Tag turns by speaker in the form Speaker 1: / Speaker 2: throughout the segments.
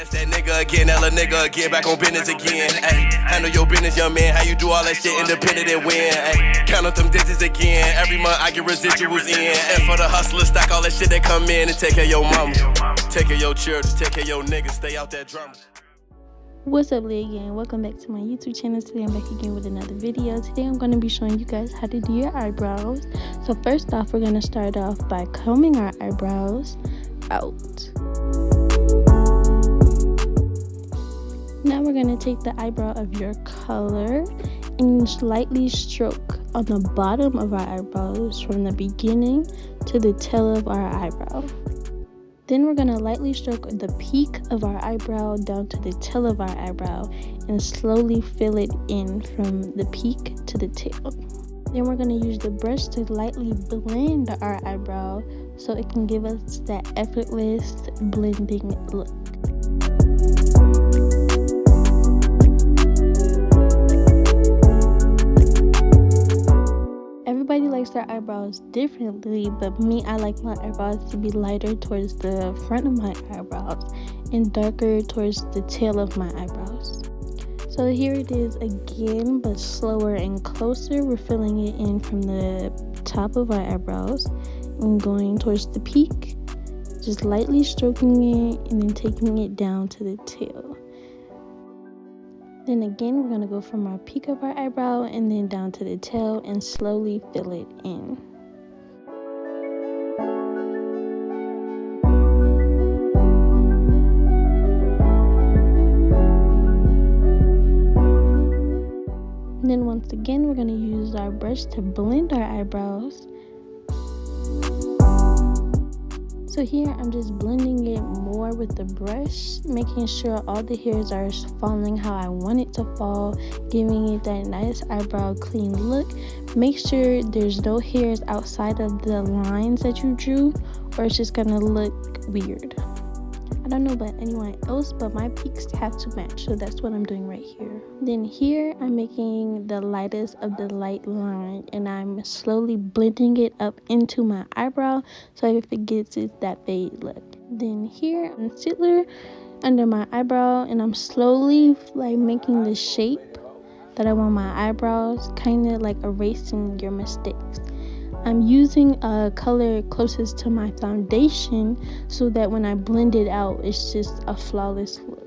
Speaker 1: it's that nigga again, Ella nigga again, back on business again. Ay, handle your business, young man. How you do all that shit independent and win? Ay, count up them digits again. Every month I get residuals in. And for the hustlers, stack all that shit that come in and take care of your mama, take care of your children, take care of your niggas. Stay out that drama.
Speaker 2: What's up, Lee again? Welcome back to my YouTube channel. Today I'm back again with another video. Today I'm going to be showing you guys how to do your eyebrows. So first off, we're going to start off by combing our eyebrows out. Now we're going to take the eyebrow of your color and slightly stroke on the bottom of our eyebrows from the beginning to the tail of our eyebrow. Then we're going to lightly stroke the peak of our eyebrow down to the tail of our eyebrow and slowly fill it in from the peak to the tail. Then we're going to use the brush to lightly blend our eyebrow so it can give us that effortless blending look. Everybody likes their eyebrows differently, but me, I like my eyebrows to be lighter towards the front of my eyebrows and darker towards the tail of my eyebrows. So here it is again, but slower and closer. We're filling it in from the top of our eyebrows and going towards the peak, just lightly stroking it and then taking it down to the tail. Then again, we're going to go from our peak of our eyebrow and then down to the tail and slowly fill it in. And then once again, we're going to use our brush to blend our eyebrows. So here I'm just blending it more with the brush, making sure all the hairs are falling how I want it to fall, giving it that nice eyebrow clean look. Make sure there's no hairs outside of the lines that you drew, or it's just gonna look weird. I don't know about anyone else, but my peaks have to match, so that's what I'm doing right here. Then here I'm making the lightest of the light line and I'm slowly blending it up into my eyebrow so if it gets that fade look. Then here concealer under my eyebrow and I'm slowly like making the shape that I want my eyebrows, kind of like erasing your mistakes. I'm using a color closest to my foundation so that when I blend it out, it's just a flawless look.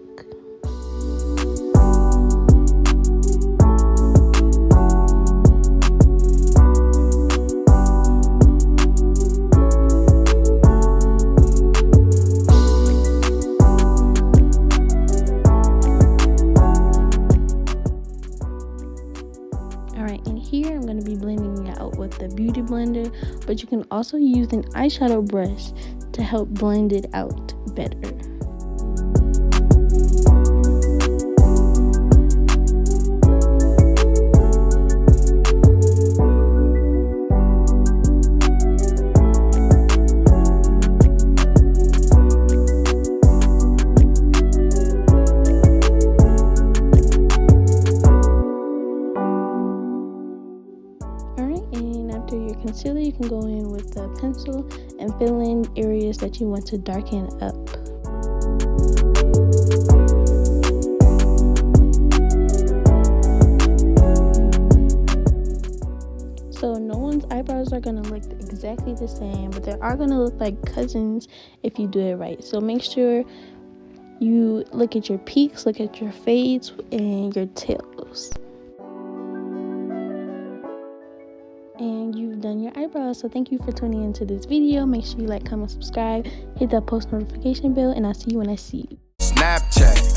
Speaker 2: Here I'm going to be blending it out with the beauty blender, but you can also use an eyeshadow brush to help blend it out better. Concealer, you can go in with the pencil and fill in areas that you want to darken up. So no one's eyebrows are going to look exactly the same, but they are going to look like cousins if you do it right. So make sure you look at your peaks, look at your fades, and your tails. And you've done your eyebrows. So thank you for tuning into this video. Make sure you like, comment, subscribe, hit that post notification bell, and I'll see you when I see you.
Speaker 1: Snapchat.